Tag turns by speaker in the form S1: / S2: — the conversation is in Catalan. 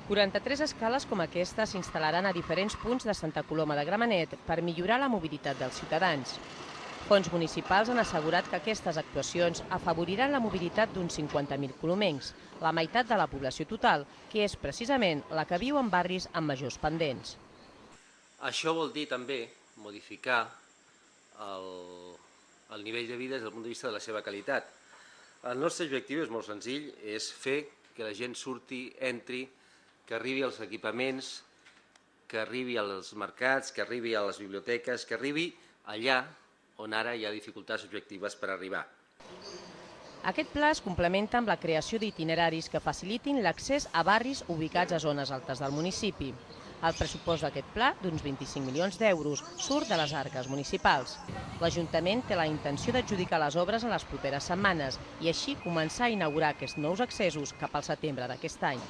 S1: 43 escales com aquesta s'instal·laran a diferents punts de Santa Coloma de Gramenet per millorar la mobilitat dels ciutadans. Fons municipals han assegurat que aquestes actuacions afavoriran la mobilitat d'uns 50.000 colomencs, la meitat de la població total, que és precisament la que viu en barris amb majors pendents.
S2: Això vol dir també modificar el nivell de vida des del punt de vista de la seva qualitat. El nostre objectiu és molt senzill, és fer que la gent surti, entri, que arribi als equipaments, que arribi als mercats, que arribi a les biblioteques, que arribi allà on ara hi ha dificultats objectives per arribar.
S1: Aquest pla es complementa amb la creació d'itineraris que facilitin l'accés a barris ubicats a zones altes del municipi. El pressupost d'aquest pla, d'uns 25 milions d'euros, surt de les arques municipals. L'Ajuntament té la intenció d'adjudicar les obres en les properes setmanes i així començar a inaugurar aquests nous accessos cap al setembre d'aquest any.